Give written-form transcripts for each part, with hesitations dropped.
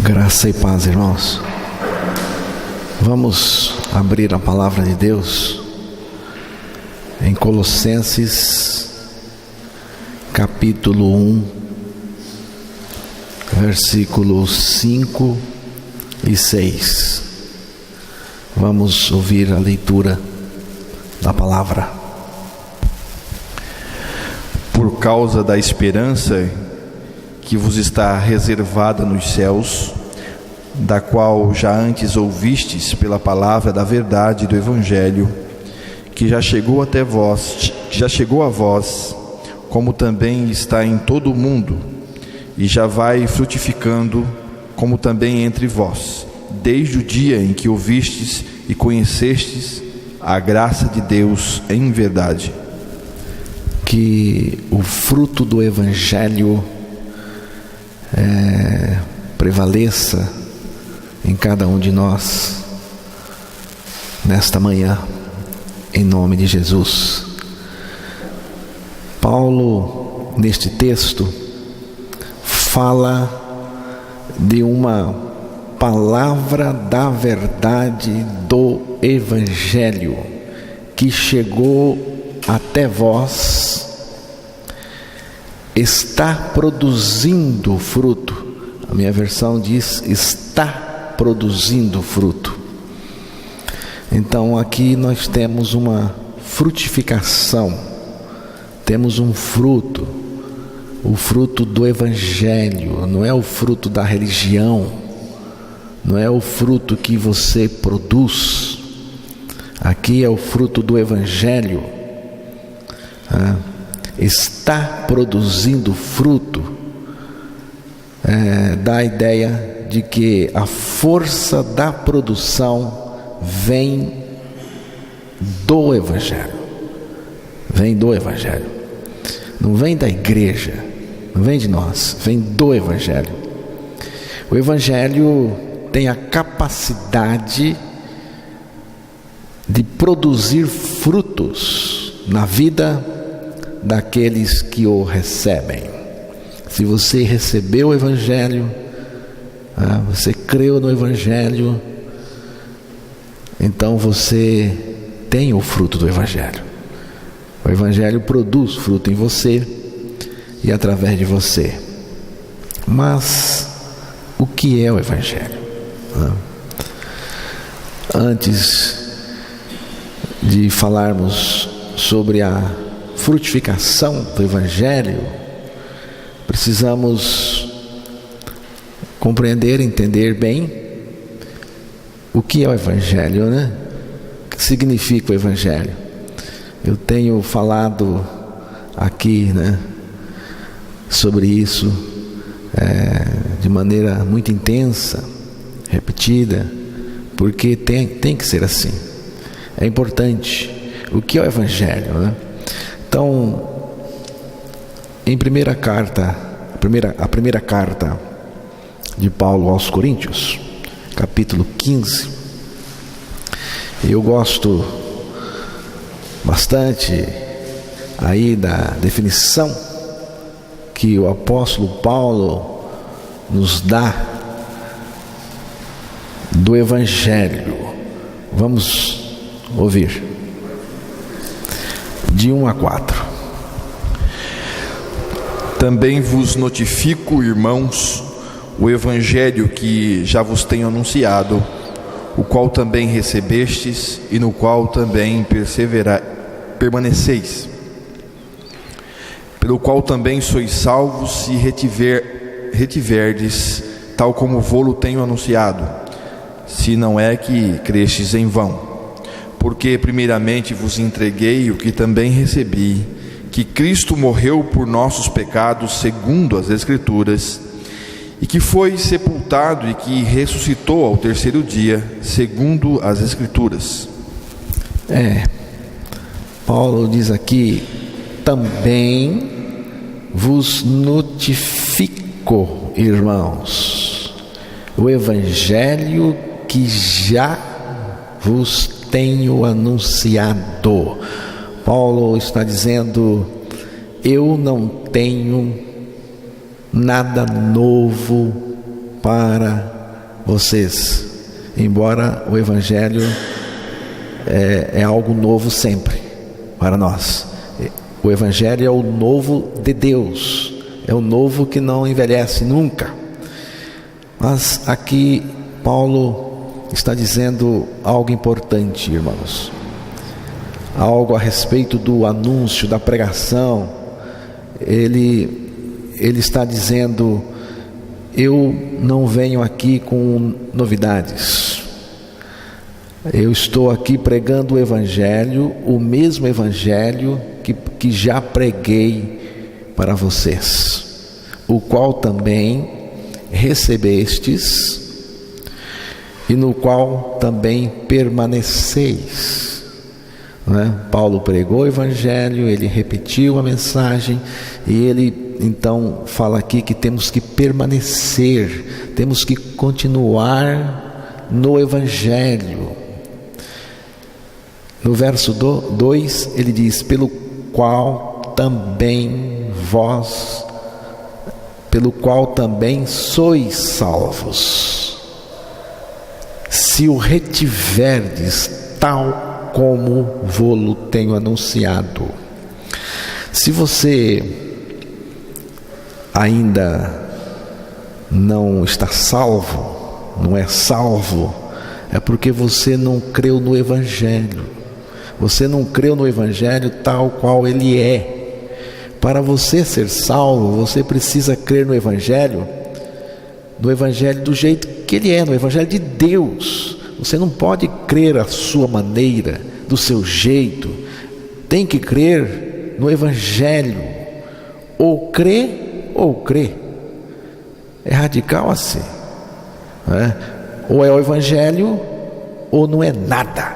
Graça e paz, irmãos. Vamos abrir a palavra de Deus em Colossenses capítulo 1, versículos 5 e 6. Vamos ouvir a leitura da palavra. Por causa da esperança que vos está reservada nos céus, da qual já antes ouvistes pela palavra da verdade do Evangelho, que já chegou a vós, como também está em todo o mundo, e já vai frutificando, como também entre vós, desde o dia em que ouvistes e conhecestes a graça de Deus em verdade. Que o fruto do Evangelho prevaleça em cada um de nós nesta manhã, em nome de Jesus. Paulo, neste texto, fala de uma palavra da verdade do Evangelho que chegou até vós, está produzindo fruto. A minha versão diz: está produzindo fruto. Então aqui nós temos uma frutificação, temos um fruto, o fruto do Evangelho. Não é o fruto da religião, não é o fruto que você produz. Aqui é o fruto do Evangelho. Está produzindo fruto, dá a ideia de que a força da produção vem do Evangelho, não vem da igreja, não vem de nós, vem do Evangelho. O Evangelho tem a capacidade de produzir frutos na vida daqueles que o recebem. Se você recebeu o Evangelho, você creu no Evangelho, então você tem o fruto do Evangelho. O Evangelho produz fruto em você e através de você. Mas o que é o Evangelho? Antes de falarmos sobre a frutificação do Evangelho, precisamos compreender, entender bem o que é o Evangelho, né? O que significa o Evangelho? Eu tenho falado aqui, sobre isso de maneira muito intensa, repetida, porque tem que ser assim. É importante. O que é o Evangelho, Então, em a primeira carta de Paulo aos Coríntios, capítulo 15, eu gosto bastante aí da definição que o apóstolo Paulo nos dá do Evangelho. Vamos ouvir de 1 a 4. Também vos notifico, irmãos, o Evangelho que já vos tenho anunciado, o qual também recebestes e no qual também permaneceis, pelo qual também sois salvos se retiverdes, tal como vô-lo tenho anunciado, se não é que crestes em vão. Porque primeiramente vos entreguei o que também recebi, que Cristo morreu por nossos pecados segundo as Escrituras, e que foi sepultado e que ressuscitou ao terceiro dia segundo as Escrituras. Paulo diz aqui: também vos notifico, irmãos, o Evangelho que já vos tenho anunciado. Paulo está dizendo: eu não tenho nada novo para vocês, embora o Evangelho é algo novo sempre para nós. O Evangelho é o novo de Deus, é o novo que não envelhece nunca. Mas aqui Paulo está dizendo algo importante, irmãos, algo a respeito do anúncio, da pregação. Ele está dizendo: eu não venho aqui com novidades, eu estou aqui pregando o Evangelho, o mesmo Evangelho que já preguei para vocês, o qual também recebestes e no qual também permaneceis. Paulo pregou o Evangelho, ele repetiu a mensagem, e ele então fala aqui que temos que permanecer, temos que continuar no Evangelho. No verso 2 ele diz: pelo qual também sois salvos, se o retiverdes, tal como vô-lo tenho anunciado. Se você ainda não está salvo, não é salvo, é porque você não creu no Evangelho. Você não creu no Evangelho tal qual ele é. Para você ser salvo, você precisa crer no Evangelho do jeito que ele é, no Evangelho de Deus. Você não pode crer à sua maneira, do seu jeito. Tem que crer no Evangelho. Ou crê, ou crê. É radical assim, Ou é o Evangelho, ou não é nada.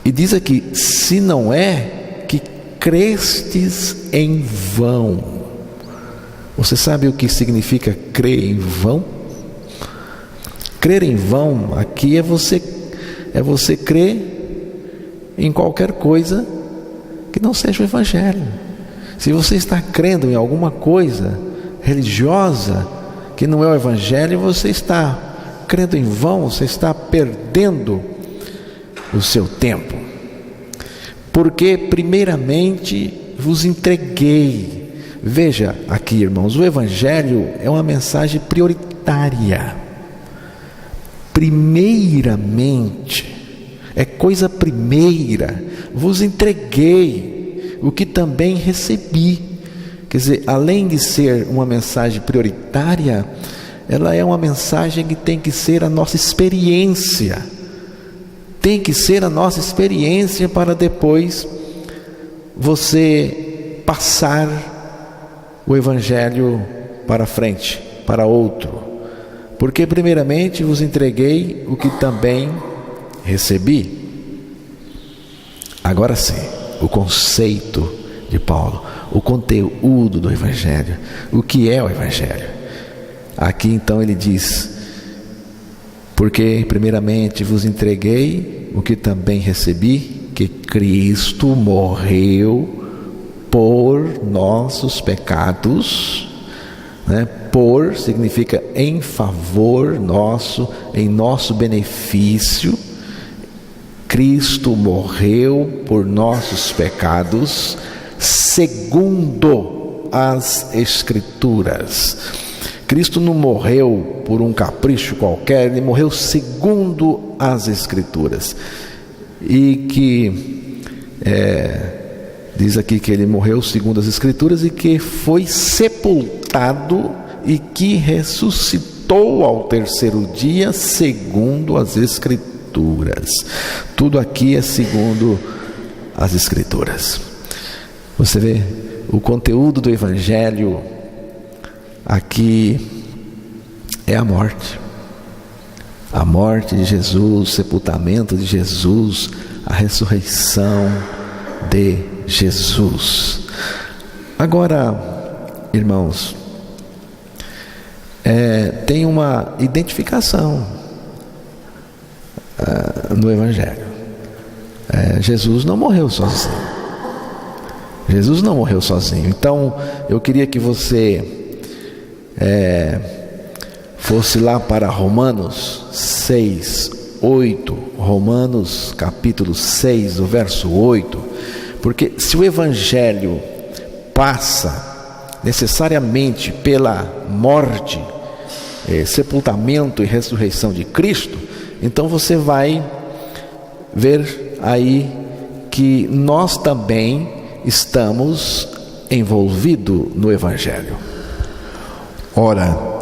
E diz aqui: se não é, que crestes em vão. Você sabe o que significa crer em vão? Crer em vão aqui é você crer em qualquer coisa que não seja o Evangelho. Se você está crendo em alguma coisa religiosa que não é o Evangelho, você está crendo em vão, você está perdendo o seu tempo. Porque primeiramente vos entreguei. Veja aqui, irmãos, o Evangelho é uma mensagem prioritária. Primeiramente, é coisa primeira. Vos entreguei o que também recebi. Quer dizer, além de ser uma mensagem prioritária, ela é uma mensagem que tem que ser a nossa experiência. Tem que ser a nossa experiência para depois você passar o Evangelho para frente, para outro. Porque primeiramente vos entreguei o que também recebi. Agora sim, o conceito de Paulo, o conteúdo do Evangelho, o que é o Evangelho. Aqui então ele diz: porque primeiramente vos entreguei o que também recebi, que Cristo morreu por nossos pecados, Por significa em favor nosso, em nosso benefício. Cristo morreu por nossos pecados, segundo as Escrituras. Cristo não morreu por um capricho qualquer, ele morreu segundo as Escrituras. E que diz aqui que ele morreu segundo as Escrituras e que foi sepultado e que ressuscitou ao terceiro dia segundo as Escrituras. Tudo aqui é segundo as Escrituras. Você vê o conteúdo do Evangelho aqui é a morte de Jesus, o sepultamento de Jesus, a ressurreição de Jesus. Agora, irmãos, tem uma identificação no Evangelho. Jesus não morreu sozinho. Jesus não morreu sozinho. Então, eu queria que você fosse lá para Romanos 6, 8, Romanos capítulo 6, o verso 8, porque se o Evangelho passa necessariamente pela morte, sepultamento e ressurreição de Cristo, então você vai ver aí que nós também estamos envolvidos no Evangelho. Ora,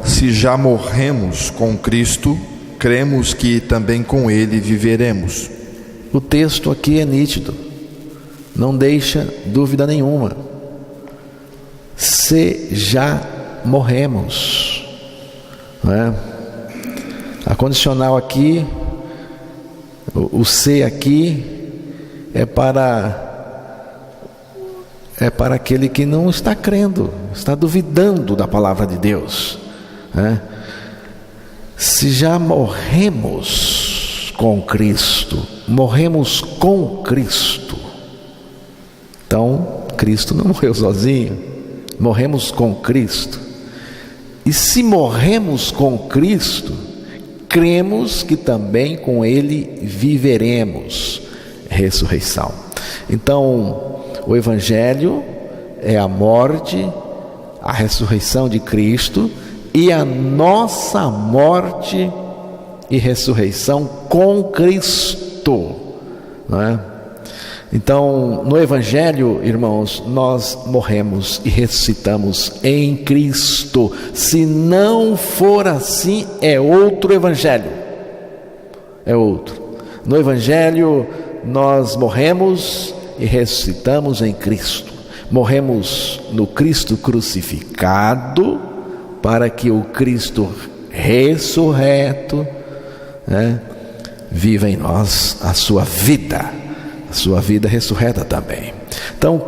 se já morremos com Cristo, cremos que também com Ele viveremos. O texto aqui é nítido, não deixa dúvida nenhuma. Se já morremos, não é? A condicional aqui, o se aqui é para aquele que não está crendo, está duvidando da palavra de Deus, né? Se já morremos com Cristo, morremos com Cristo, então Cristo não morreu sozinho, morremos com Cristo. E se morremos com Cristo, cremos que também com Ele viveremos. Ressurreição. Então, o Evangelho é a morte, a ressurreição de Cristo e a nossa morte e ressurreição com Cristo, não é? Então, no Evangelho, irmãos, nós morremos e ressuscitamos em Cristo. Se não for assim, é outro Evangelho. É outro. No Evangelho, nós morremos e ressuscitamos em Cristo. Morremos no Cristo crucificado, para que o Cristo ressurreto, né, viva em nós a sua vida ressurreta também. Então,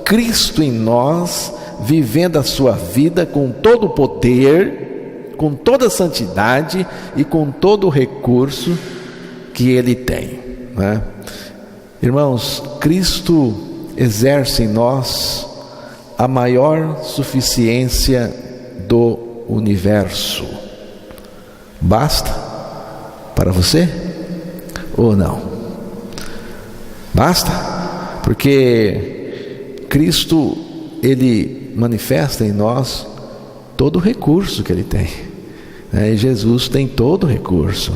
Cristo em nós, vivendo a sua vida com todo o poder, com toda a santidade e com todo o recurso que Ele tem, né? Irmãos, Cristo exerce em nós a maior suficiência do universo. Basta para você ou não? Basta? Porque Cristo, Ele manifesta em nós todo o recurso que Ele tem, né? E Jesus tem todo o recurso,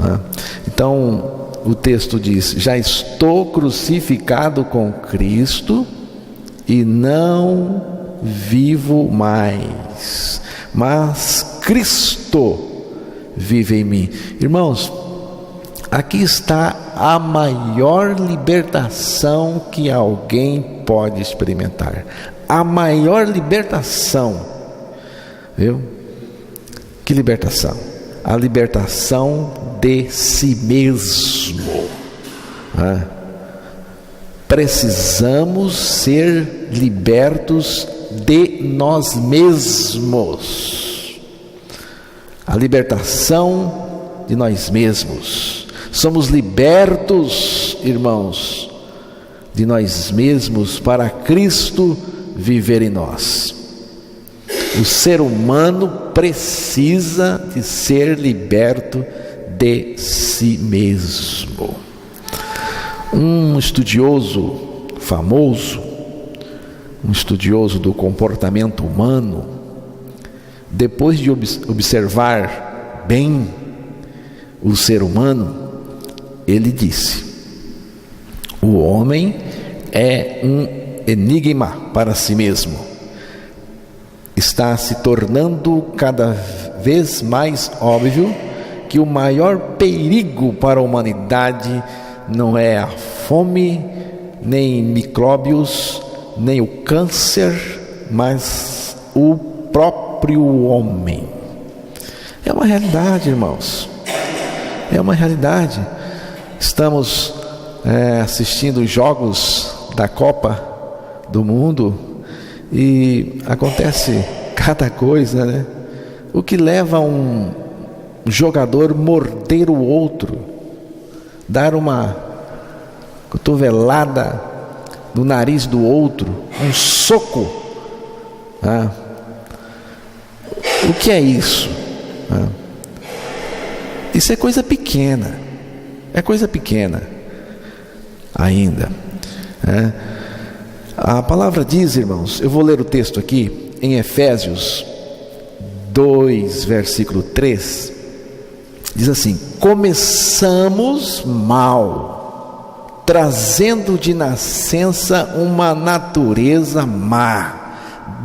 né? Então, o texto diz: já estou crucificado com Cristo e não vivo mais, mas Cristo vive em mim. Irmãos, aqui está a maior libertação que alguém pode experimentar. A maior libertação, viu? Que libertação? A libertação de si mesmo, né? Precisamos ser libertos de nós mesmos. A libertação de nós mesmos. Somos libertos, irmãos, de nós mesmos para Cristo viver em nós. O ser humano precisa de ser liberto de si mesmo. Um estudioso famoso, um estudioso do comportamento humano, depois de observar bem o ser humano, ele disse: o homem é um enigma para si mesmo. Está se tornando cada vez mais óbvio que o maior perigo para a humanidade não é a fome, nem micróbios, nem o câncer, mas o próprio homem. É uma realidade, irmãos. É uma realidade. Estamos assistindo os jogos da Copa do Mundo e acontece cada coisa, né? O que leva um jogador morder o outro, dar uma cotovelada no nariz do outro, um soco, né? O que é isso? né? Isso é coisa pequena, ainda, né? A palavra diz, irmãos, eu vou ler o texto aqui em Efésios 2, versículo 3, diz assim: começamos mal, trazendo de nascença uma natureza má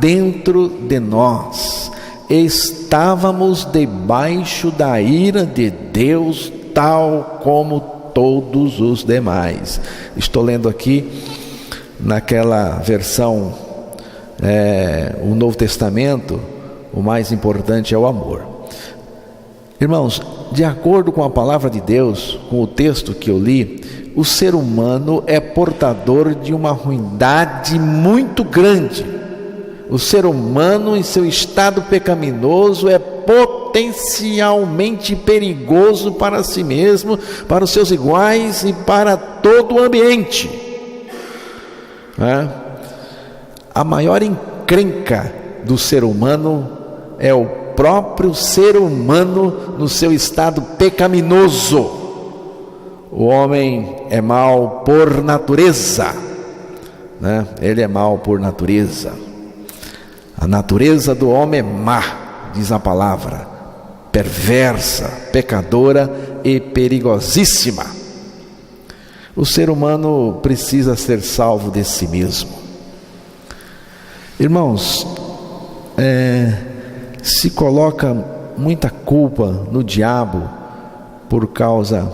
dentro de nós. Estávamos debaixo da ira de Deus, tal como todos os demais. Estou lendo aqui naquela versão, o Novo Testamento. O mais importante é o amor. Irmãos, de acordo com a palavra de Deus, com o texto que eu li, o ser humano é portador de uma ruindade muito grande. O ser humano, em seu estado pecaminoso, é potencialmente perigoso para si mesmo, para os seus iguais e para todo o ambiente. A maior encrenca do ser humano é o próprio ser humano no seu estado pecaminoso. O homem é mau por natureza, né? Ele é mau por natureza. A natureza do homem é má, diz a palavra, perversa, pecadora e perigosíssima. O ser humano precisa ser salvo de si mesmo. Irmãos, se coloca muita culpa no diabo por causa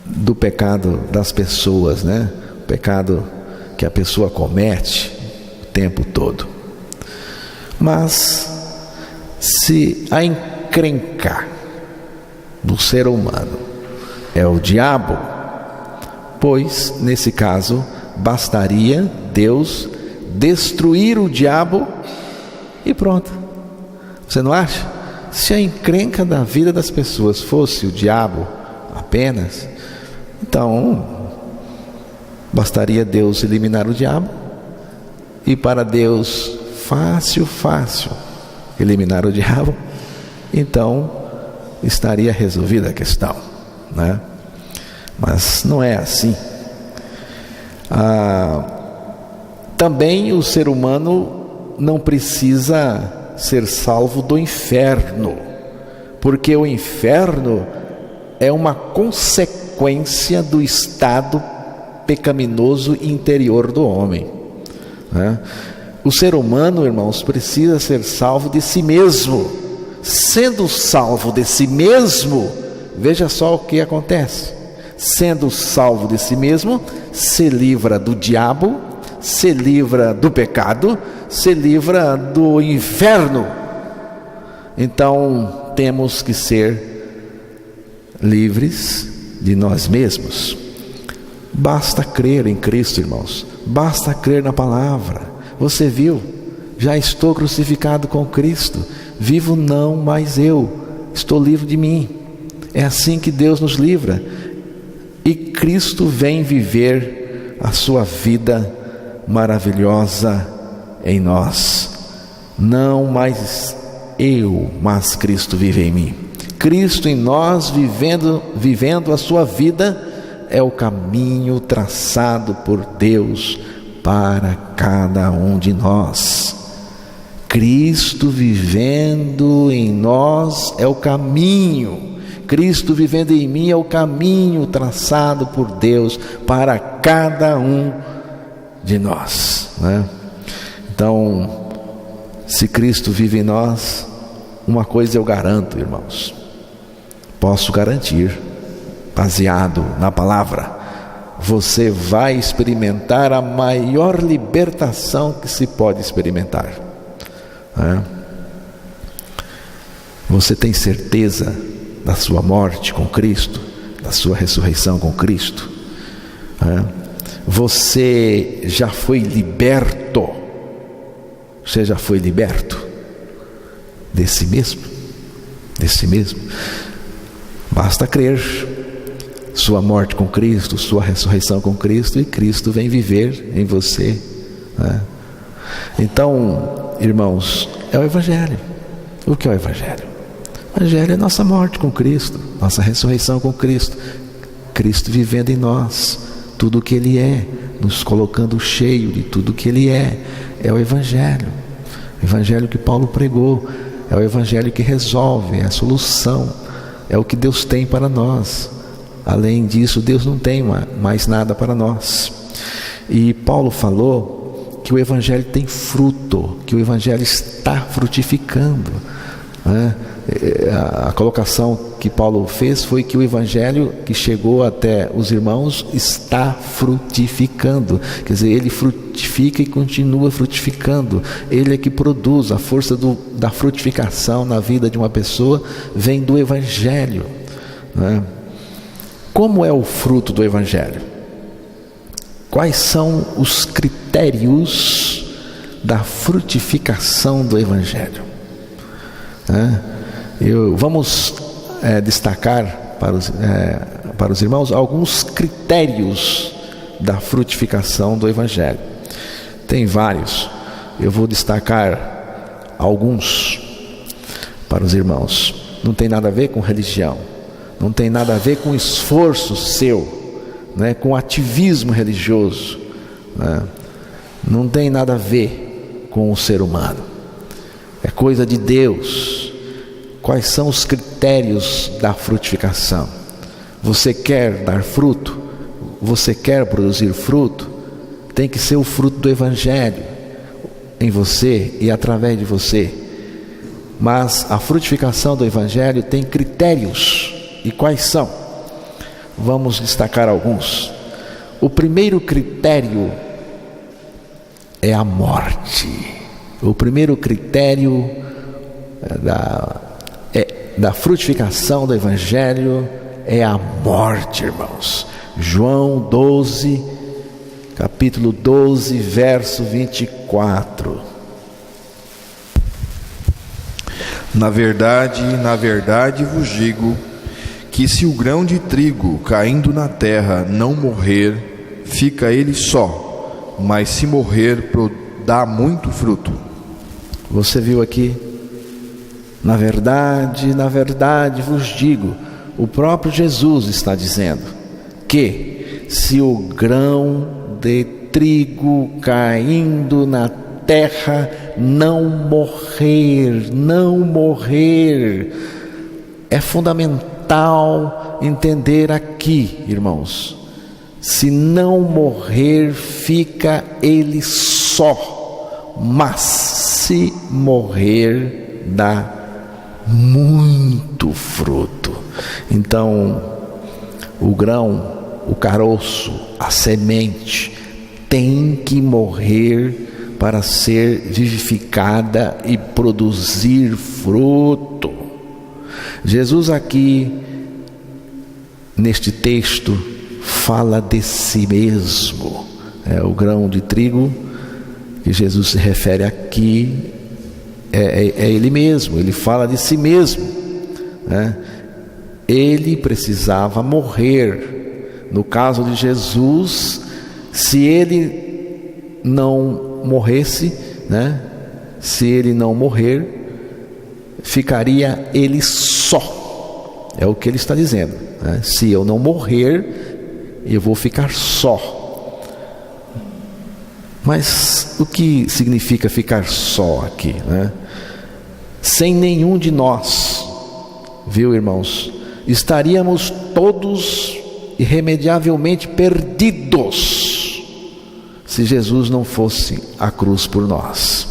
do pecado das pessoas, né? O pecado que a pessoa comete o tempo todo. Mas se a encrenca do ser humano é o diabo, pois nesse caso bastaria Deus destruir o diabo e pronto. Você não acha? Se a encrenca da vida das pessoas fosse o diabo apenas, então bastaria Deus eliminar o diabo, e para Deus fácil eliminar o diabo, então estaria resolvida a questão, né? Mas não é assim. Também o ser humano não precisa ser salvo do inferno, porque o inferno é uma consequência do estado pecaminoso interior do homem, né? O ser humano, irmãos, precisa ser salvo de si mesmo. Sendo salvo de si mesmo, veja só o que acontece. Sendo salvo de si mesmo, se livra do diabo, se livra do pecado, se livra do inferno. Então temos que ser livres de nós mesmos. Basta crer em Cristo, irmãos. Basta crer na palavra. Você viu? Já estou crucificado com Cristo. Vivo não mais eu, estou livre de mim. É assim que Deus nos livra. E Cristo vem viver a sua vida maravilhosa em nós. Não mais eu, mas Cristo vive em mim. Cristo em nós, vivendo a sua vida, é o caminho traçado por Deus para cada um de nós. Cristo vivendo em nós é o caminho. Cristo vivendo em mim é o caminho traçado por Deus para cada um de nós, né? Então, se Cristo vive em nós, uma coisa eu garanto, irmãos, posso garantir, baseado na palavra, você vai experimentar a maior libertação que se pode experimentar, né? Você tem certeza da sua morte com Cristo, da sua ressurreição com Cristo, né? Você já foi liberto. Você já foi liberto de si mesmo, Basta crer. Sua morte com Cristo, sua ressurreição com Cristo, e Cristo vem viver em você, né? Então, irmãos, é o Evangelho. O que é o Evangelho? O Evangelho é nossa morte com Cristo, nossa ressurreição com Cristo, Cristo vivendo em nós, tudo o que Ele é, nos colocando cheio de tudo o que Ele é o Evangelho. O Evangelho que Paulo pregou, é o Evangelho que resolve, é a solução, é o que Deus tem para nós. Além disso, Deus não tem mais nada para nós. E Paulo falou que o Evangelho tem fruto, que o Evangelho está frutificando, né? A colocação que Paulo fez foi que o Evangelho que chegou até os irmãos está frutificando. Quer dizer, ele frutifica e continua frutificando. Ele é que produz. A força da frutificação na vida de uma pessoa vem do Evangelho, né? Como é o fruto do Evangelho? Quais são os critérios da frutificação do Evangelho? Vamos destacar para os irmãos alguns critérios da frutificação do Evangelho. Tem vários, eu vou destacar alguns para os irmãos. Não tem nada a ver com religião, não tem nada a ver com esforço seu, né, com ativismo religioso, né? Não tem nada a ver com o ser humano, é coisa de Deus. Quais são os critérios da frutificação? Você quer dar fruto? Você quer produzir fruto? Tem que ser o fruto do Evangelho em você e através de você. Mas a frutificação do Evangelho tem critérios. E quais são? Vamos destacar alguns. O primeiro critério é a morte. O primeiro critério da frutificação do Evangelho é a morte, irmãos. João 12, capítulo 12, verso 24. Na verdade vos digo que se o grão de trigo caindo na terra não morrer, fica ele só, mas se morrer, dá muito fruto. Você viu aqui? Na verdade vos digo, o próprio Jesus está dizendo que se o grão de trigo caindo na terra não morrer, é fundamental entender aqui, irmãos, se não morrer, fica ele só, mas se morrer, dá muito fruto. Então, o grão, o caroço, a semente tem que morrer para ser vivificada e produzir fruto. Jesus aqui neste texto fala de si mesmo. O grão de trigo que Jesus se refere aqui é ele mesmo. Ele fala de si mesmo, né? Ele precisava morrer. No caso de Jesus, se ele não morresse, né? Se ele não morrer, ficaria ele só. É o que ele está dizendo, né? Se eu não morrer, eu vou ficar só. Mas o que significa ficar só aqui, né? Sem nenhum de nós, viu, irmãos? Estaríamos todos irremediavelmente perdidos se Jesus não fosse à cruz por nós.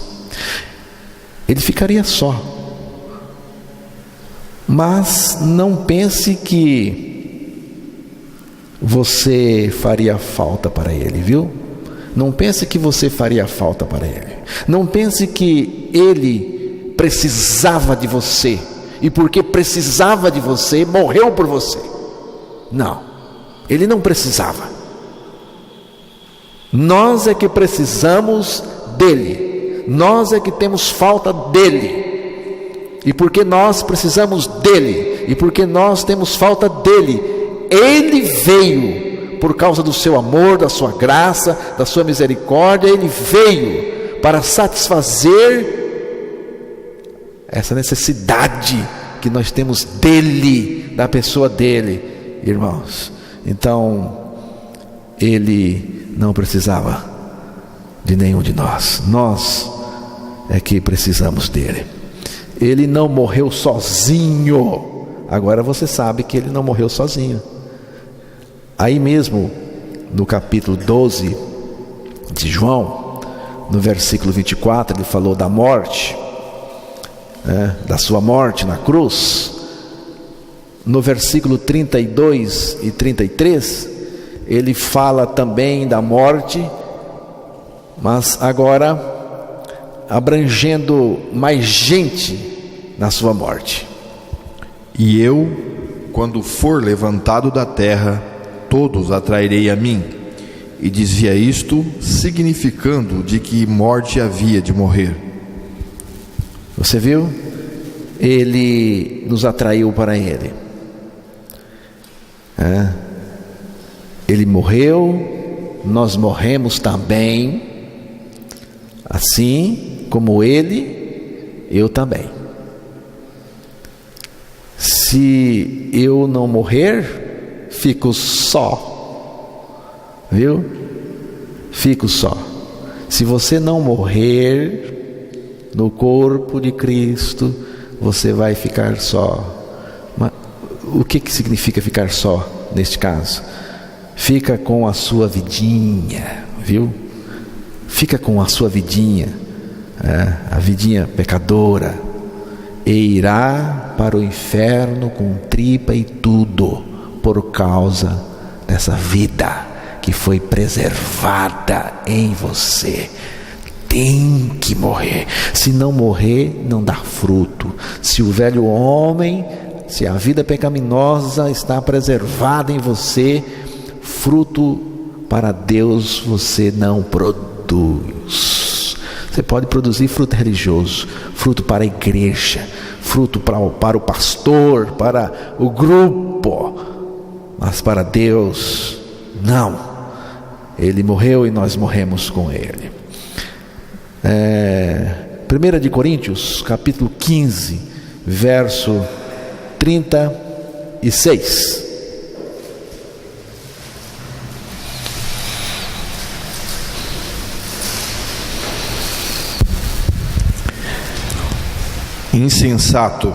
Ele ficaria só. Mas não pense que você faria falta para ele, viu? Não pense que você faria falta para ele. Não pense que ele precisava de você, e porque precisava de você, morreu por você. Não, ele não precisava. Nós é que precisamos dele. Nós é que temos falta dele. E porque nós precisamos dele, e porque nós temos falta dele, ele veio por causa do seu amor, da sua graça, da sua misericórdia. Ele veio para satisfazer essa necessidade que nós temos dele, da pessoa dele, irmãos. Então, ele não precisava de nenhum de nós. Nós é que precisamos dele. Ele não morreu sozinho. Agora você sabe que ele não morreu sozinho. Aí mesmo, no capítulo 12 de João, no versículo 24, ele falou da morte, da sua morte na cruz. No versículo 32 e 33, ele fala também da morte, mas agora abrangendo mais gente na sua morte. E eu, quando for levantado da terra, todos atrairei a mim. E dizia isto, significando de que morte havia de morrer. Você viu? Ele nos atraiu para ele. Ele morreu, nós morremos também. Assim como ele, eu também. Se eu não morrer, fico só. Viu? Fico só. Se você não morrer no corpo de Cristo, você vai ficar só. Mas o que significa ficar só neste caso? Fica com a sua vidinha, viu? Fica com a sua vidinha, a vidinha pecadora, e irá para o inferno com tripa e tudo, por causa dessa vida que foi preservada em você. Tem que morrer. Se não morrer, não dá fruto. Se o velho homem, se a vida pecaminosa está preservada em você, fruto para Deus você não produz. Você pode produzir fruto religioso, fruto para a igreja, fruto para o pastor, para o grupo, mas para Deus, não. Ele morreu e nós morremos com ele. 1 de Coríntios, capítulo 15, verso 36. Insensato,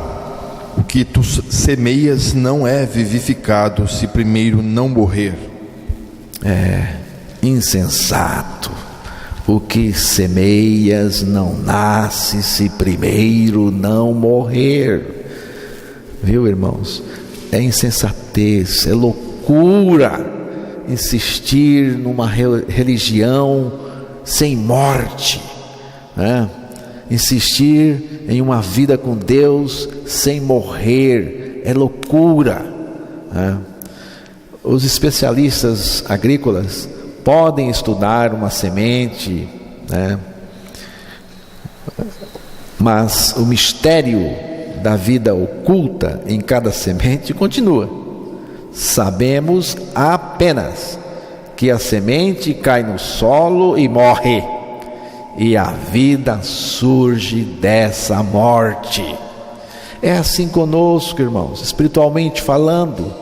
o que tu semeias não é vivificado se primeiro não morrer. Insensato, o que semeias não nasce se primeiro não morrer. Viu, irmãos? É insensatez, é loucura insistir numa religião sem morte, insistir em uma vida com Deus sem morrer, é loucura. Os especialistas agrícolas podem estudar uma semente, mas o mistério da vida oculta em cada semente continua. Sabemos apenas que a semente cai no solo e morre, e a vida surge dessa morte. É assim conosco, irmãos, espiritualmente falando.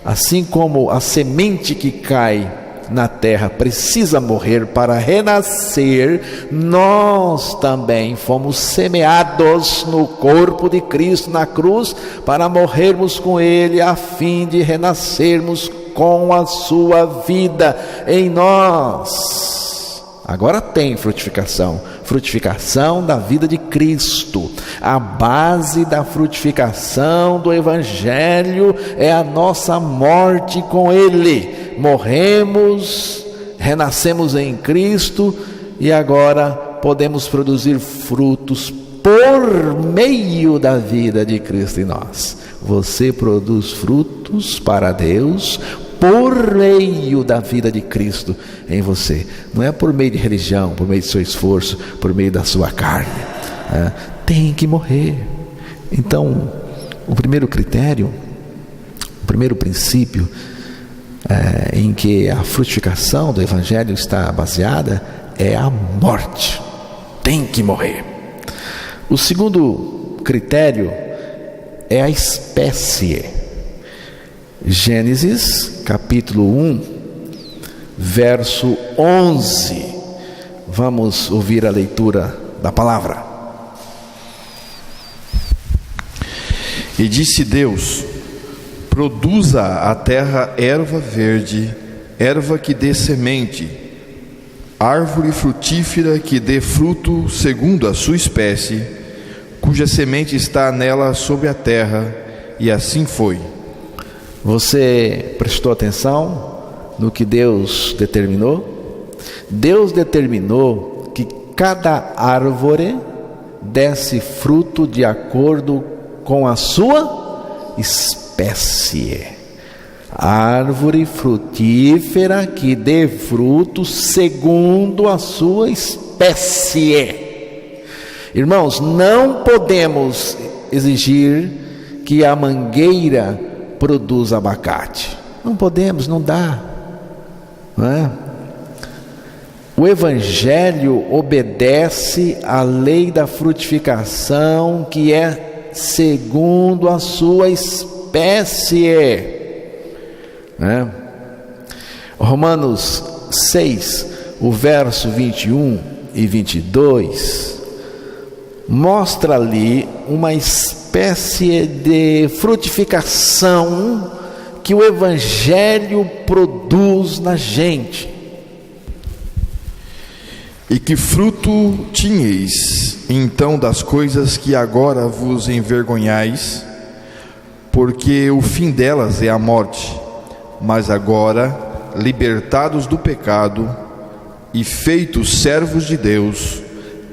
Assim como a semente que cai na terra precisa morrer para renascer, nós também fomos semeados no corpo de Cristo na cruz para morrermos com Ele, a fim de renascermos com a sua vida em nós. Agora tem frutificação da vida de Cristo. A base da frutificação do Evangelho é a nossa morte com Ele. Morremos, renascemos em Cristo e agora podemos produzir frutos por meio da vida de Cristo em nós. Você produz frutos para Deus por meio da vida de Cristo em você. Não é por meio de religião, por meio do seu esforço, por meio da sua carne. Tem que morrer. Então, o primeiro critério, o primeiro princípio em que a frutificação do Evangelho está baseada é a morte. Tem que morrer. O segundo critério é a espécie. Gênesis capítulo 1, verso 11. Vamos ouvir a leitura da palavra. E disse Deus: produza a terra erva verde, erva que dê semente, árvore frutífera que dê fruto segundo a sua espécie, cuja semente está nela sobre a terra. E assim foi. Você prestou atenção no que Deus determinou? Deus determinou que cada árvore desse fruto de acordo com a sua espécie. Árvore frutífera que dê fruto segundo a sua espécie. Irmãos, não podemos exigir que a mangueira produza abacate. Não podemos, não dá. Não é? O Evangelho obedece à lei da frutificação, que é segundo a sua espécie. Romanos 6, o verso 21 e 22, mostra ali uma espécie de frutificação que o Evangelho produz na gente. E que fruto tinhais então das coisas que agora vos envergonhais? Porque o fim delas é a morte. Mas agora, libertados do pecado e feitos servos de Deus,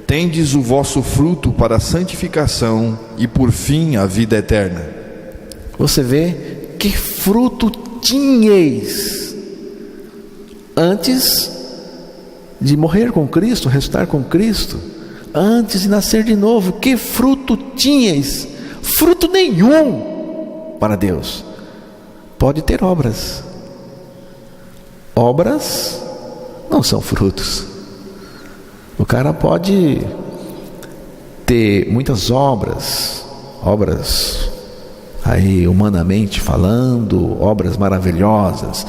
tendes o vosso fruto para a santificação e por fim a vida eterna. Você vê que fruto tinhais antes de morrer com Cristo, ressuscitar com Cristo, antes de nascer de novo. Que fruto tinhais? Fruto nenhum para Deus. Pode ter obras. Obras não são frutos. O cara pode ter muitas obras aí humanamente falando, obras maravilhosas,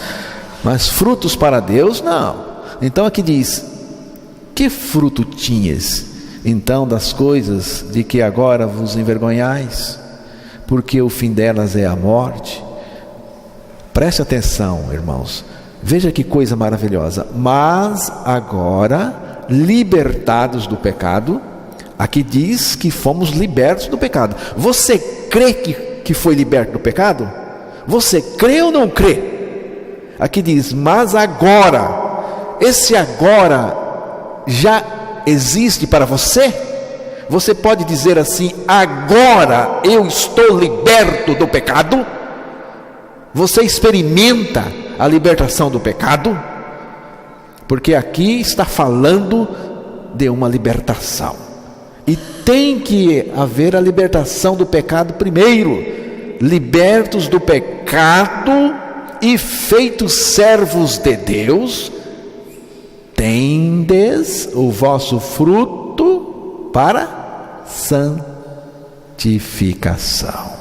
mas frutos para Deus não. Então aqui diz: que fruto tinhas então das coisas de que agora vos envergonhais? Porque o fim delas é a morte. Preste atenção, irmãos, veja que coisa maravilhosa. Mas agora, libertados do pecado, aqui diz que fomos libertos do pecado. Você crê que foi liberto do pecado? Você crê ou não crê? Aqui diz: mas agora. Esse agora já existe para você? Você pode dizer assim: agora eu estou liberto do pecado? Você experimenta a libertação do pecado? Porque aqui está falando de uma libertação. E tem que haver a libertação do pecado primeiro. Libertos do pecado e feitos servos de Deus, tendes o vosso fruto para santificação.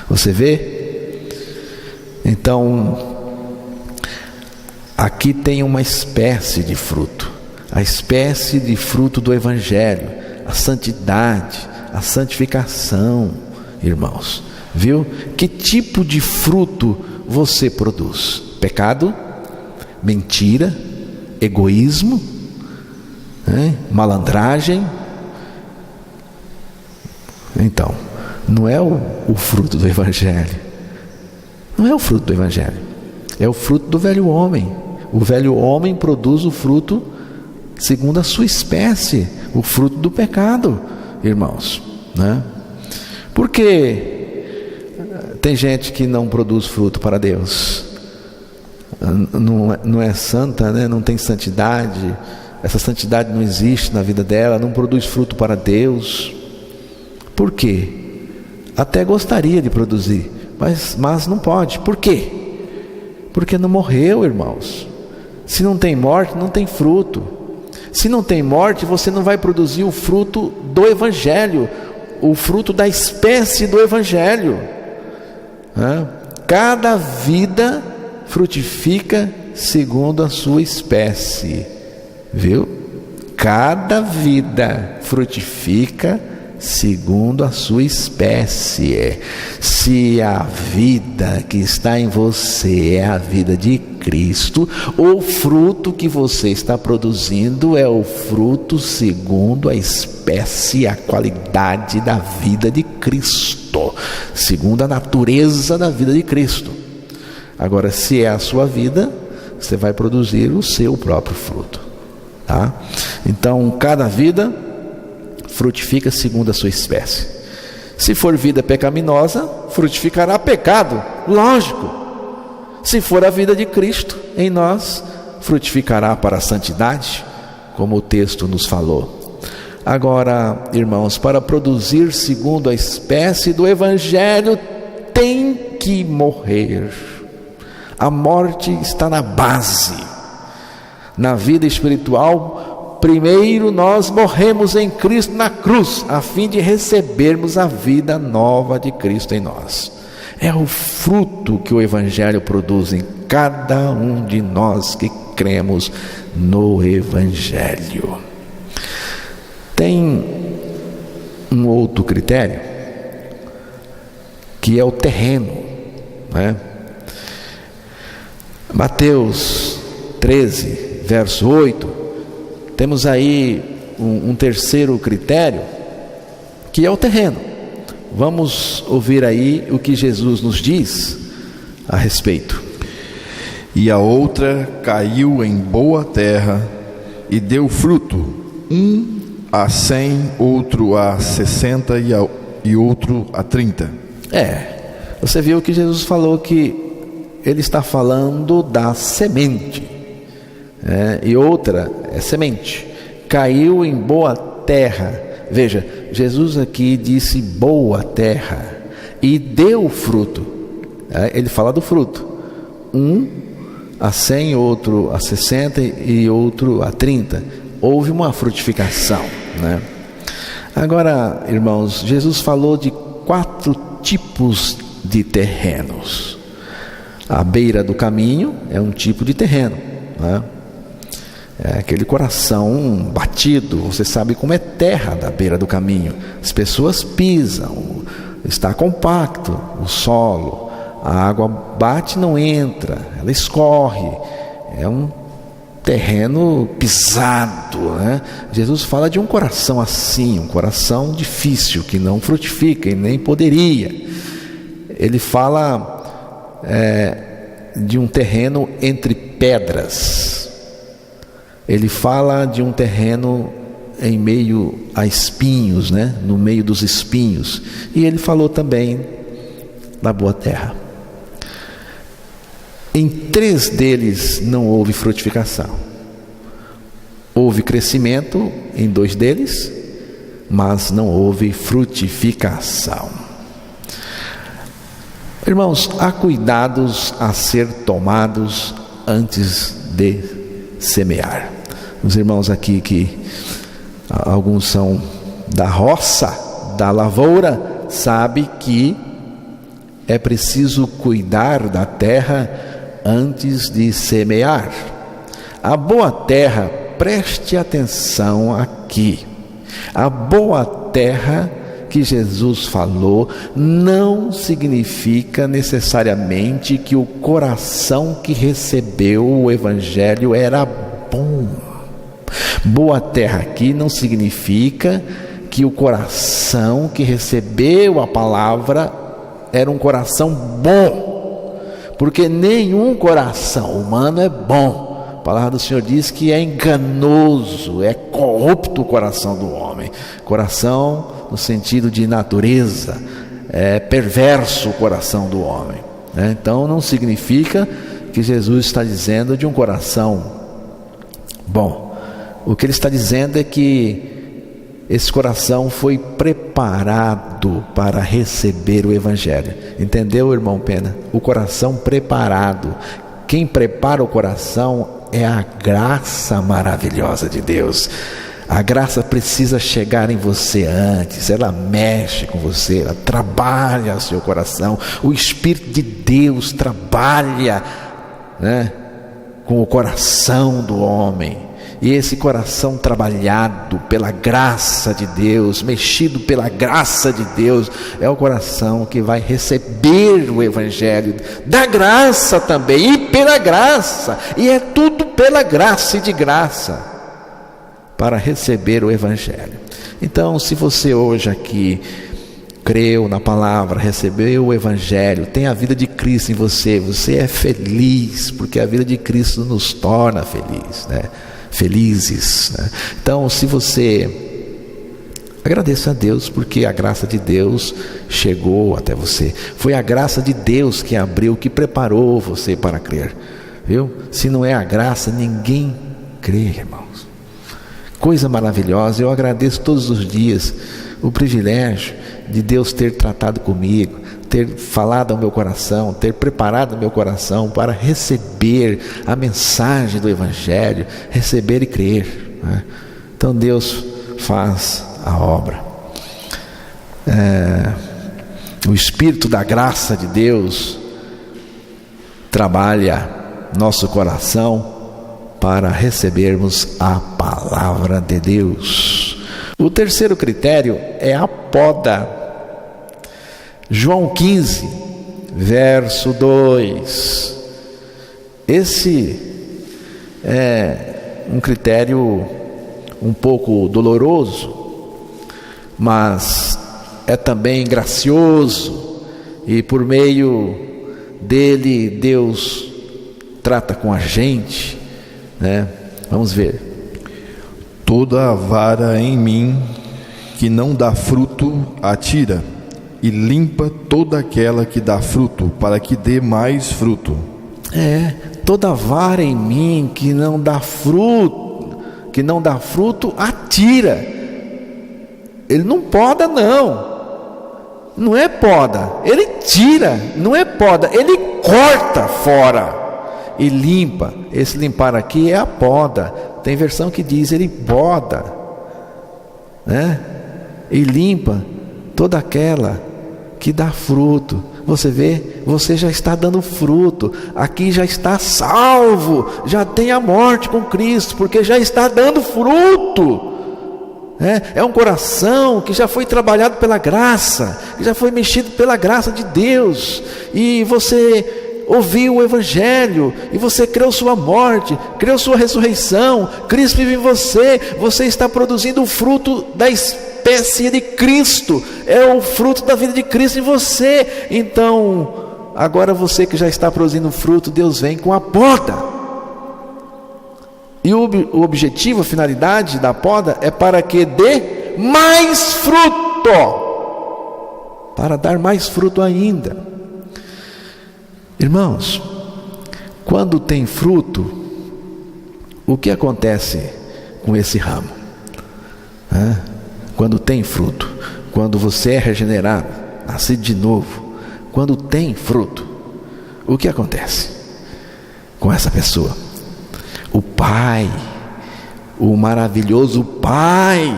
Você vê? Então, aqui tem uma espécie de fruto, a espécie de fruto do Evangelho, a santidade, a santificação, irmãos. Viu? Que tipo de fruto você produz? Pecado? Mentira? Egoísmo, malandragem? Então, não é o fruto do Evangelho. Não é o fruto do Evangelho. É o fruto do velho homem. O velho homem produz o fruto segundo a sua espécie, o fruto do pecado, irmãos, né? Porque tem gente que não produz fruto para Deus. Não é santa, né? Não tem santidade, essa santidade não existe na vida dela, não produz fruto para Deus. Por quê? Até gostaria de produzir, mas não pode. Por quê? Porque não morreu, irmãos. Se não tem morte, não tem fruto. Se não tem morte, você não vai produzir o fruto do Evangelho, o fruto da espécie do Evangelho. Cada vida frutifica segundo a sua espécie, viu? Cada vida frutifica segundo a sua espécie. Se a vida que está em você é a vida de Cristo, o fruto que você está produzindo é o fruto segundo a espécie, a qualidade da vida de Cristo, segundo a natureza da vida de Cristo. Agora, se é a sua vida, você vai produzir o seu próprio fruto, tá? Então, cada vida frutifica segundo a sua espécie. Se for vida pecaminosa, frutificará pecado, lógico. Se for a vida de Cristo em nós, frutificará para a santidade, como o texto nos falou. Agora, irmãos, para produzir segundo a espécie do Evangelho, tem que morrer. A morte está na base. Na vida espiritual, primeiro nós morremos em Cristo na cruz, a fim de recebermos a vida nova de Cristo em nós. É o fruto que o Evangelho produz em cada um de nós que cremos no Evangelho. Tem um outro critério, que é o terreno, né? Mateus 13, verso 8, temos aí um terceiro critério, que é o terreno. Vamos ouvir aí o que Jesus nos diz a respeito. E a outra caiu em boa terra e deu fruto, um a 100, outro a 60 e outro a 30. Você viu que Jesus falou que ele está falando da semente, e outra é semente. Caiu em boa terra. Veja, Jesus aqui disse boa terra e deu fruto. Ele fala do fruto. Um a 100, outro a 60 e outro a 30. Houve uma frutificação, né? Agora, irmãos, Jesus falou de 4 tipos de terrenos. A beira do caminho é um tipo de terreno, né? É aquele coração batido. Você sabe como é terra da beira do caminho. As pessoas pisam, está compacto o solo, a água bate e não entra, ela escorre. É um terreno pisado, né? Jesus fala de um coração assim, um coração difícil, que não frutifica e nem poderia. Ele fala de um terreno entre pedras. Ele fala de um terreno em meio a espinhos, né? No meio dos espinhos. E ele falou também da boa terra. Em 3 deles não houve frutificação. Houve crescimento em 2 deles, mas não houve frutificação. Irmãos, há cuidados a ser tomados antes de semear. Os irmãos aqui, que alguns são da roça, da lavoura, sabe que é preciso cuidar da terra antes de semear. A boa terra, preste atenção aqui. A boa terra que Jesus falou não significa necessariamente que o coração que recebeu o Evangelho era bom. Boa terra aqui não significa que o coração que recebeu a palavra era um coração bom, porque nenhum coração humano é bom. A palavra do Senhor diz que é enganoso, é corrupto o coração do homem. Coração no sentido de natureza, é perverso o coração do homem, né? Então não significa que Jesus está dizendo de um coração bom. O que ele está dizendo é que esse coração foi preparado para receber o Evangelho. Entendeu, irmão Pena? O coração preparado. Quem prepara o coração é a graça maravilhosa de Deus. A graça precisa chegar em você antes. Ela mexe com você, ela trabalha o seu coração. O Espírito de Deus trabalha, né, com o coração do homem. E esse coração trabalhado pela graça de Deus, mexido pela graça de Deus, é o coração que vai receber o Evangelho da graça também, e pela graça, e é tudo pela graça e de graça, para receber o Evangelho. Então, se você hoje aqui creu na palavra, recebeu o Evangelho, tem a vida de Cristo em você, você é feliz, porque a vida de Cristo nos torna felizes, né? Felizes, né? Então, se você agradeça a Deus, porque a graça de Deus chegou até você. Foi a graça de Deus que abriu, que preparou você para crer, viu? Se não é a graça, ninguém crê, irmãos. Coisa maravilhosa. Eu agradeço todos os dias o privilégio de Deus ter tratado comigo, ter falado ao meu coração, ter preparado o meu coração para receber a mensagem do Evangelho, receber e crer, né? Então Deus faz a obra. O Espírito da graça de Deus trabalha nosso coração para recebermos a palavra de Deus. O terceiro critério é a poda. João 15, verso 2. Esse é um critério um pouco doloroso, mas é também gracioso, e por meio dele Deus trata com a gente, né? Vamos ver. Toda vara em mim que não dá fruto, atira, e limpa toda aquela que dá fruto, para que dê mais fruto. Toda vara em mim que não dá fruto, atira. Ele não poda, não é poda, ele tira, não é poda, ele corta fora e limpa. Esse limpar aqui é a poda. Tem versão que diz ele poda, né? E limpa toda aquela que dá fruto. Você vê, você já está dando fruto, aqui já está salvo, já tem a morte com Cristo, porque já está dando fruto. É um coração que já foi trabalhado pela graça, que já foi mexido pela graça de Deus, e você ouviu o Evangelho, e você creu sua morte, creu sua ressurreição, Cristo vive em você, você está produzindo o fruto da espécie de Cristo, é o fruto da vida de Cristo em você. Então, agora você que já está produzindo fruto, Deus vem com a poda. E o objetivo, a finalidade da poda é para que dê mais fruto, para dar mais fruto ainda. Irmãos, quando tem fruto, o que acontece com esse ramo? Quando tem fruto, quando você é regenerado, nascido de novo, quando tem fruto, o que acontece com essa pessoa? O Pai, o maravilhoso Pai,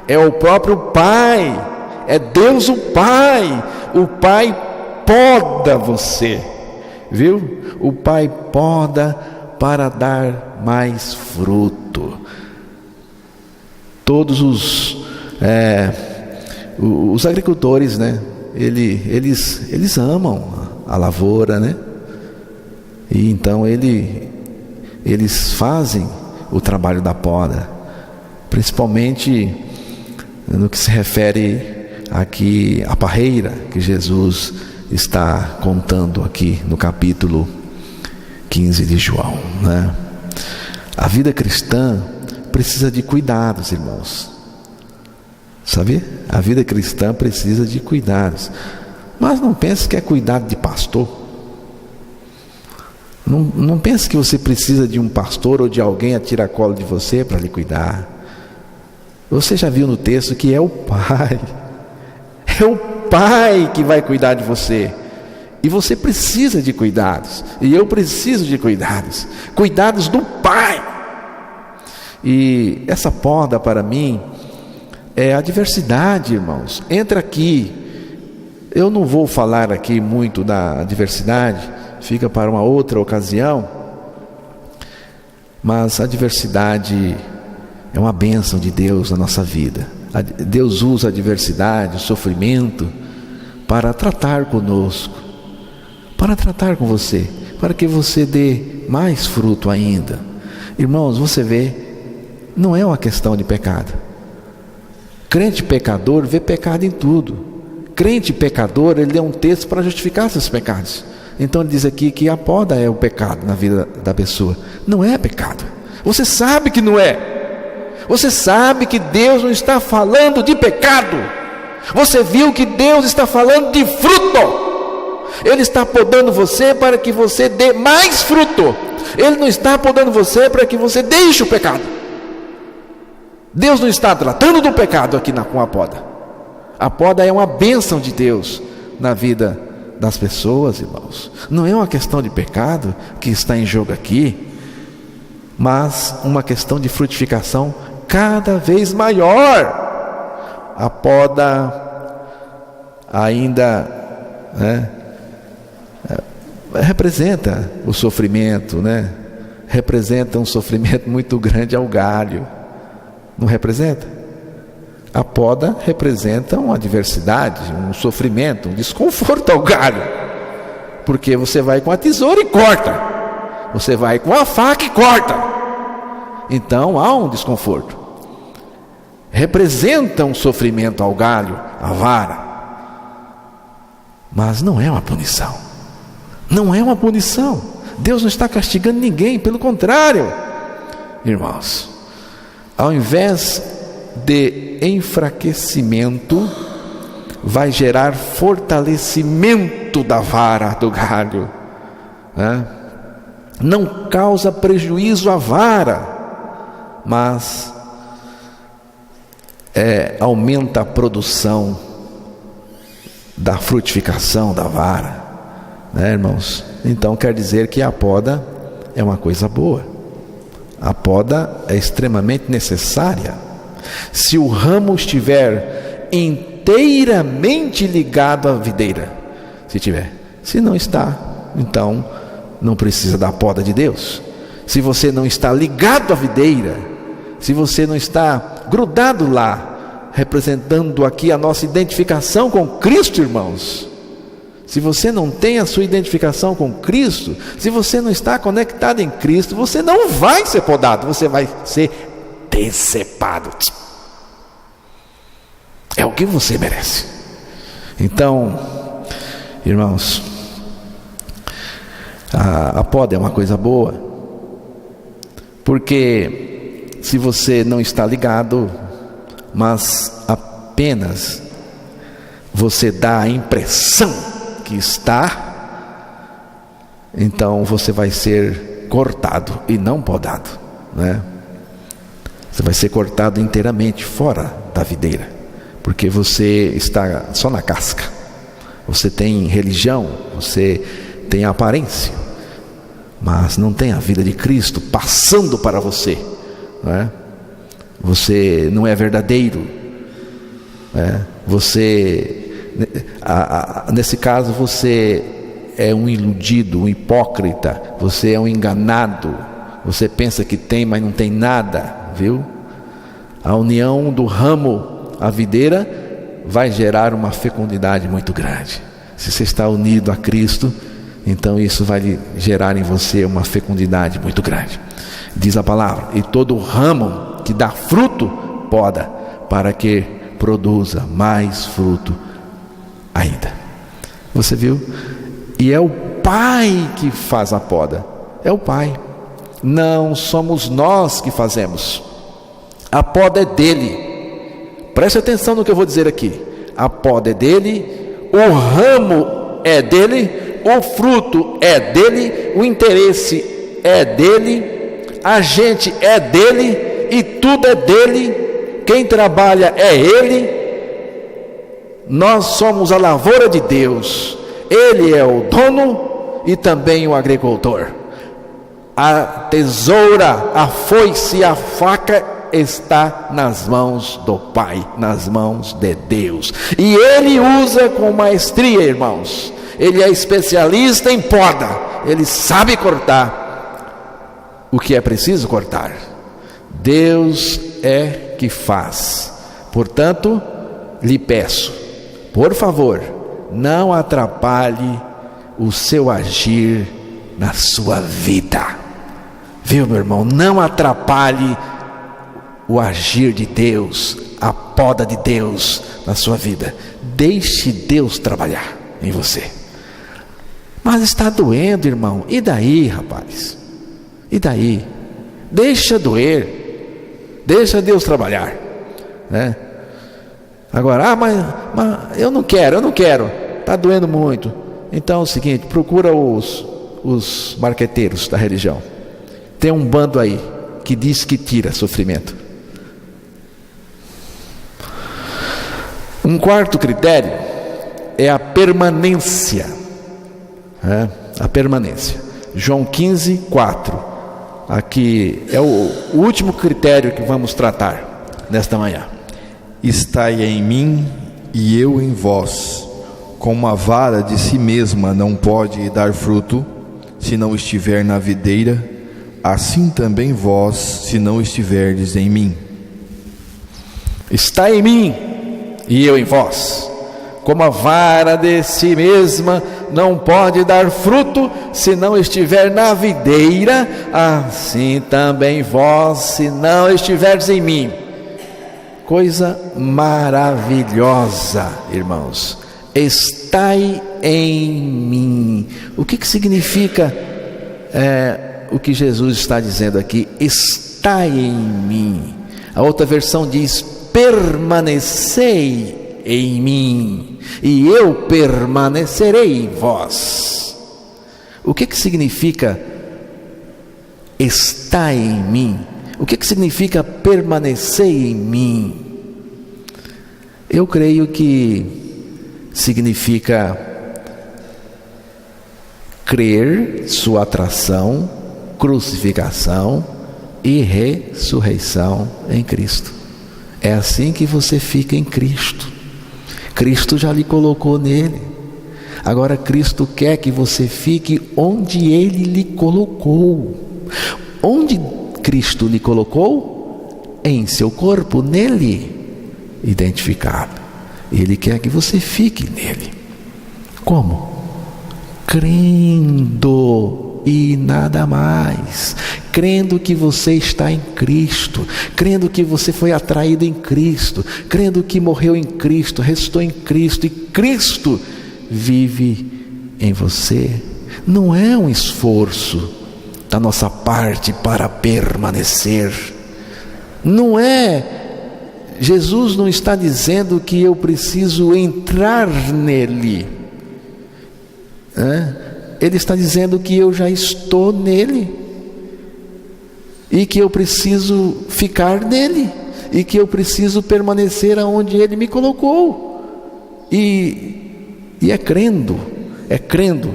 é o próprio Pai, é Deus o Pai poda você, viu? O Pai poda para dar mais fruto. Todos os agricultores, né? Eles amam a lavoura, né? E então eles fazem o trabalho da poda, principalmente no que se refere aqui à parreira que Jesus está contando aqui no capítulo 15 de João, né? A vida cristã precisa de cuidados, irmãos. Sabe? A vida cristã precisa de cuidados. Mas não pense que é cuidado de pastor. Não pense que você precisa de um pastor ou de alguém a tiracolo de você para lhe cuidar. Você já viu no texto que é o Pai. É o Pai que vai cuidar de você. E você precisa de cuidados. E eu preciso de cuidados. Cuidados do Pai. E essa poda para mim é a diversidade, irmãos. Entra aqui. Eu não vou falar aqui muito da diversidade, fica para uma outra ocasião. Mas a diversidade é uma bênção de Deus na nossa vida. Deus usa a diversidade, o sofrimento, para tratar conosco, para tratar com você, para que você dê mais fruto ainda. Irmãos, você vê, não é uma questão de pecado. Crente pecador vê pecado em tudo. Crente pecador, ele lê um texto para justificar seus pecados. Então ele diz aqui que a poda é o pecado na vida da pessoa. Não é pecado. Você sabe que não é. Você sabe que Deus não está falando de pecado. Você viu que Deus está falando de fruto. Ele está podando você para que você dê mais fruto. Ele não está podando você para que você deixe o pecado. Deus não está tratando do pecado aqui com a poda. A poda é uma bênção de Deus na vida das pessoas, irmãos. Não é uma questão de pecado que está em jogo aqui, mas uma questão de frutificação cada vez maior. A poda ainda representa o sofrimento, representa um sofrimento muito grande ao galho. Não representa? A poda representa uma adversidade, um sofrimento, um desconforto ao galho, porque você vai com a tesoura e corta, você vai com a faca e corta. Então há um desconforto. Representa um sofrimento ao galho, a vara, mas não é uma punição. Não é uma punição. Deus não está castigando ninguém, pelo contrário, irmãos. Ao invés de enfraquecimento, vai gerar fortalecimento da vara do galho, Não causa prejuízo à vara, mas aumenta a produção da frutificação da vara, irmãos? Então quer dizer que a poda é uma coisa boa. A poda é extremamente necessária. Se o ramo estiver inteiramente ligado à videira, se não está, então não precisa da poda de Deus. Se você não está ligado à videira, se você não está grudado lá, representando aqui a nossa identificação com Cristo, irmãos, se você não tem a sua identificação com Cristo, se você não está conectado em Cristo, você não vai ser podado, você vai ser decepado. É o que você merece. Então, irmãos, a poda é uma coisa boa, porque se você não está ligado, mas apenas você dá a impressão que está, então você vai ser cortado e não podado, Você vai ser cortado inteiramente fora da videira, porque você está só na casca. Você tem religião, você tem aparência, mas não tem a vida de Cristo passando para você, Você não é verdadeiro, nesse caso você é um iludido, um hipócrita, você é um enganado, você pensa que tem, mas não tem nada, viu? A união do ramo à videira vai gerar uma fecundidade muito grande. Se você está unido a Cristo, então isso vai gerar em você uma fecundidade muito grande. Diz a palavra: e todo ramo que dá fruto, poda, para que produza mais fruto ainda. Você viu? E é o Pai que faz a poda. É o Pai. Não somos nós que fazemos. A poda é dele. Preste atenção no que eu vou dizer aqui. A poda é dele, o ramo é dele, o fruto é dele, o interesse é dele, a gente é dele e tudo é dele. Quem trabalha é ele. Nós somos a lavoura de Deus. Ele é o dono e também o agricultor. A tesoura, a foice e a faca está nas mãos do Pai, nas mãos de Deus. E Ele usa com maestria, irmãos. Ele é especialista em poda. Ele sabe cortar o que é preciso cortar. Deus é que faz. Portanto, lhe peço, por favor, não atrapalhe o seu agir na sua vida. Viu, meu irmão? Não atrapalhe o agir de Deus, a poda de Deus na sua vida. Deixe Deus trabalhar em você. Mas está doendo, irmão. E daí, rapaz? E daí? Deixa doer. Deixa Deus trabalhar, né? Agora, mas eu não quero. Está doendo muito. Então é o seguinte, procura os marqueteiros da religião. Tem um bando aí que diz que tira sofrimento. Um quarto critério é a permanência. A permanência. João 15, 4. Aqui é o último critério que vamos tratar nesta manhã. Estai em mim e eu em vós. Como a vara de si mesma não pode dar fruto, se não estiver na videira, assim também vós, se não estiverdes em mim. Está em mim e eu em vós. Como a vara de si mesma não pode dar fruto, se não estiver na videira, assim também vós, se não estiverdes em mim. Coisa maravilhosa, irmãos. Estai em mim. O que significa o que Jesus está dizendo aqui? Estai em mim. A outra versão diz: permanecei em mim, e eu permanecerei em vós. O que significa estar em mim? O que significa permanecer em mim? Eu creio que significa crer sua atração, crucificação e ressurreição em Cristo. É assim que você fica em Cristo. Cristo já lhe colocou nele. Agora Cristo quer que você fique onde Ele lhe colocou. Onde Cristo lhe colocou? Em seu corpo, nele, identificado. Ele quer que você fique nele. Como? Crendo e nada mais. Crendo que você está em Cristo, crendo que você foi atraído em Cristo, crendo que morreu em Cristo, ressuscitou em Cristo, e Cristo vive em você. Não é um esforço da nossa parte para permanecer. Não é. Jesus não está dizendo que eu preciso entrar nele. Ele está dizendo que eu já estou nele. E que eu preciso ficar nele. E que eu preciso permanecer aonde Ele me colocou. E é crendo,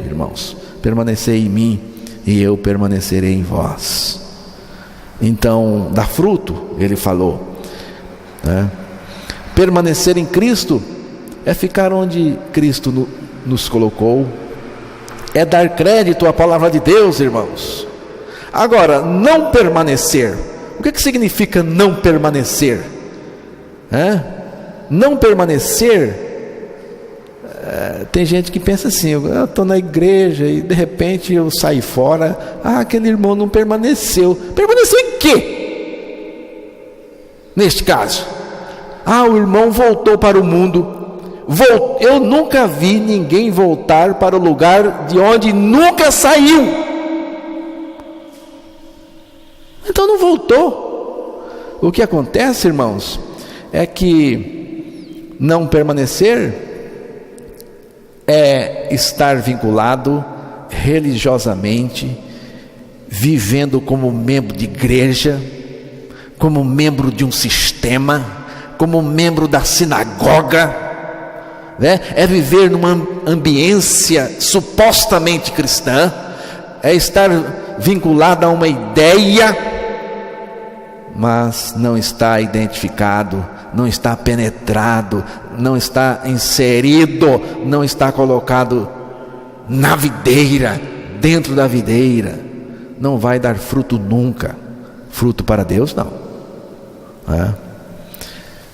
irmãos, permanecer em mim e eu permanecerei em vós. Então, dá fruto, Ele falou, né? Permanecer em Cristo é ficar onde Cristo nos colocou, é dar crédito à palavra de Deus, irmãos. Agora, não permanecer, o que significa não permanecer? Não permanecer, tem gente que pensa assim: eu estou na igreja e de repente eu saio fora, aquele irmão não permaneceu. Permaneceu em quê? Neste caso, o irmão voltou para o mundo. Eu nunca vi ninguém voltar para o lugar de onde nunca saiu. Então não voltou. O que acontece, irmãos, é que não permanecer é estar vinculado religiosamente, vivendo como membro de igreja, como membro de um sistema, como membro da sinagoga, né? É viver numa ambiência supostamente cristã, é estar vinculado a uma ideia, mas não está identificado, não está penetrado, não está inserido, não está colocado na videira, dentro da videira, não vai dar fruto nunca. Fruto para Deus, não.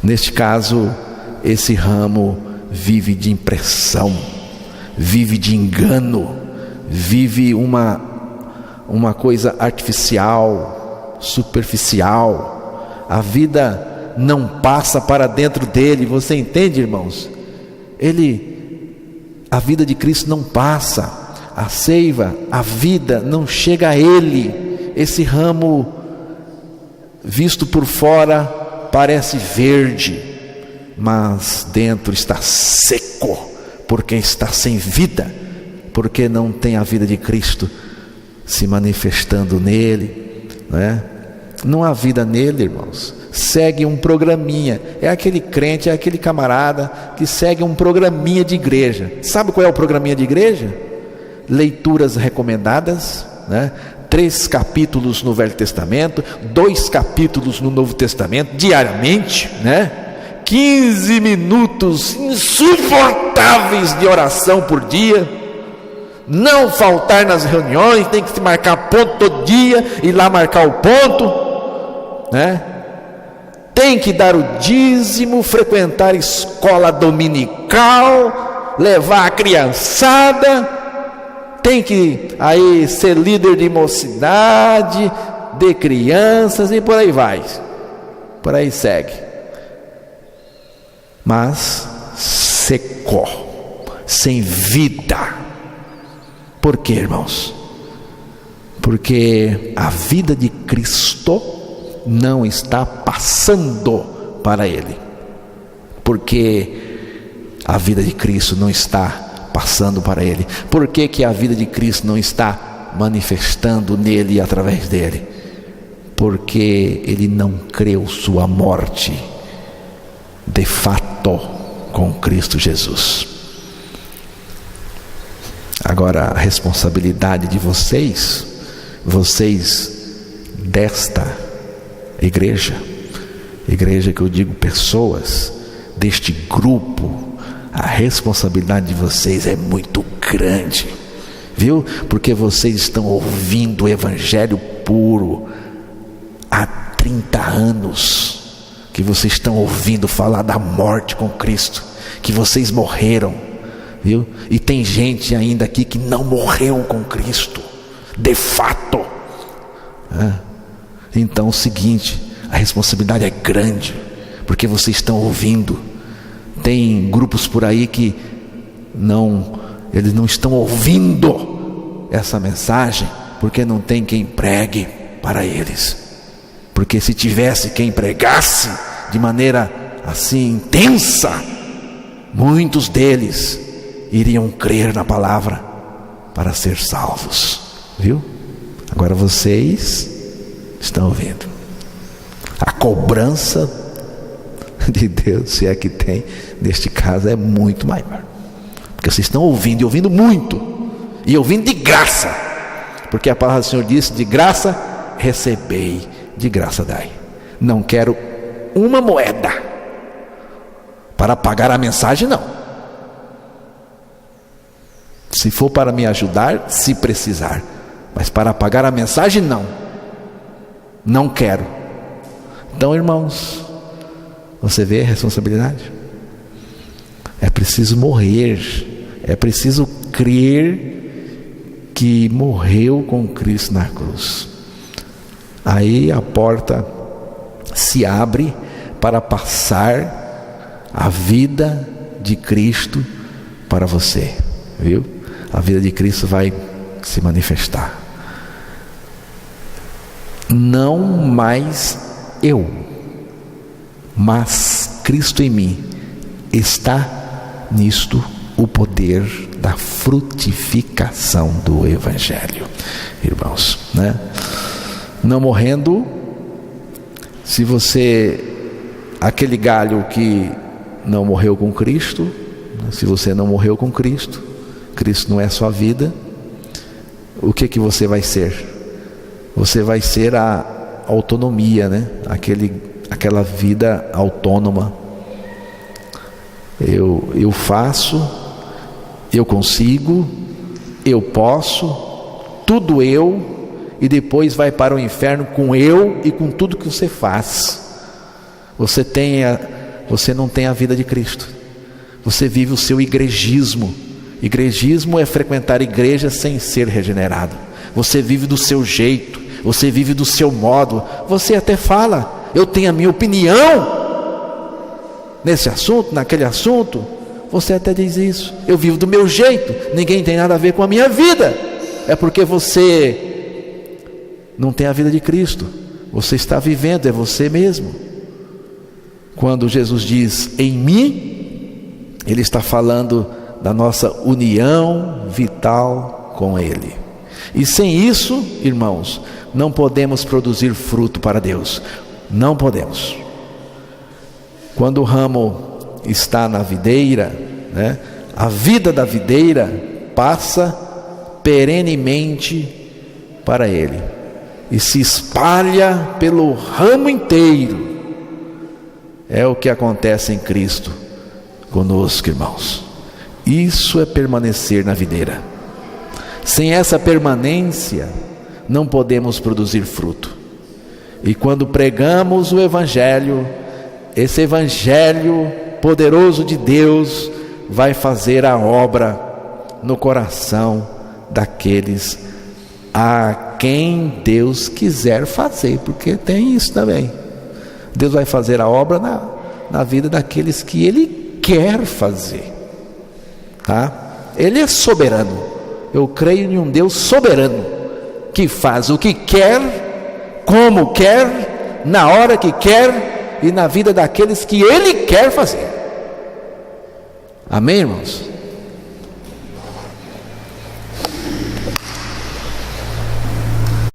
Neste caso, esse ramo vive de impressão, vive de engano, vive uma coisa artificial, superficial. A vida não passa para dentro dele. Você entende, irmãos? A vida de Cristo não passa. A seiva, a vida não chega a ele. Esse ramo, visto por fora, parece verde, mas dentro está seco, porque está sem vida, porque não tem a vida de Cristo se manifestando nele, né? Não há vida nele, irmãos. Segue um programinha. É aquele crente, é aquele camarada que segue um programinha de igreja. Sabe qual é o programinha de igreja? Leituras recomendadas, né? 3 capítulos no Velho Testamento, 2 capítulos no Novo Testamento, diariamente, né? 15 minutos insuportáveis de oração por dia. Não faltar nas reuniões, tem que se marcar ponto todo dia, ir lá marcar o ponto, né? Tem que dar o dízimo, frequentar escola dominical, levar a criançada, tem que aí ser líder de mocidade, de crianças e por aí vai, por aí segue. Mas secou, sem vida. Por quê, irmãos? Porque a vida de Cristo não está passando para ele. Porque a vida de Cristo não está passando para ele. Por que que a vida de Cristo não está manifestando nele e através dele? Porque ele não creu sua morte de fato com Cristo Jesus. Agora, a responsabilidade de vocês desta igreja que eu digo pessoas, deste grupo, a responsabilidade de vocês é muito grande, viu? Porque vocês estão ouvindo o evangelho puro há 30 anos, que vocês estão ouvindo falar da morte com Cristo, que vocês morreram, viu? E tem gente ainda aqui que não morreu com Cristo, de fato. Então é o seguinte, a responsabilidade é grande, porque vocês estão ouvindo. Tem grupos por aí que eles não estão ouvindo essa mensagem, porque não tem quem pregue para eles. Porque se tivesse quem pregasse de maneira assim intensa, muitos deles iriam crer na palavra para ser salvos, viu? Agora vocês estão ouvindo. A cobrança de Deus, se é que tem, neste caso é muito maior, porque vocês estão ouvindo e ouvindo muito, e ouvindo de graça, porque a palavra do Senhor disse: de graça recebei, de graça dai. Não quero uma moeda para pagar a mensagem, não. Se for para me ajudar, se precisar, mas para pagar a mensagem, não quero. Então, irmãos, você vê a responsabilidade? É preciso morrer, é preciso crer que morreu com Cristo na cruz. Aí a porta se abre para passar a vida de Cristo para você, viu? A vida de Cristo vai se manifestar. Não mais eu, mas Cristo em mim. Está nisto o poder da frutificação do Evangelho, irmãos, né? Não morrendo, se você, aquele galho que não morreu com Cristo, se você não morreu com Cristo, Cristo não é a sua vida, o que você vai ser? Você vai ser a autonomia, né? Aquela vida autônoma. Eu faço, eu consigo, eu posso, tudo eu, e depois vai para o inferno com eu e com tudo que você faz. Você não tem a vida de Cristo. Você vive o seu igregismo. Igregismo é frequentar igreja sem ser regenerado. Você vive do seu jeito, você vive do seu modo. Você até fala, eu tenho a minha opinião nesse assunto, naquele assunto. Você até diz isso, eu vivo do meu jeito, ninguém tem nada a ver com a minha vida. É porque você não tem a vida de Cristo. Você está vivendo, é você mesmo. Quando Jesus diz em mim, Ele está falando da nossa união vital com Ele. E sem isso, irmãos, não podemos produzir fruto para Deus. Não podemos. Quando o ramo está na videira, né, a vida da videira passa perenemente para ele e se espalha pelo ramo inteiro. É o que acontece em Cristo conosco, irmãos. Isso é permanecer na videira. Sem essa permanência, não podemos produzir fruto. E quando pregamos o Evangelho, esse Evangelho poderoso de Deus vai fazer a obra no coração daqueles a quem Deus quiser fazer, porque tem isso também. Deus vai fazer a obra na vida daqueles que Ele quer fazer, tá? Ele é soberano. Eu creio em um Deus soberano, que faz o que quer, como quer, na hora que quer e na vida daqueles que Ele quer fazer. Amém, irmãos?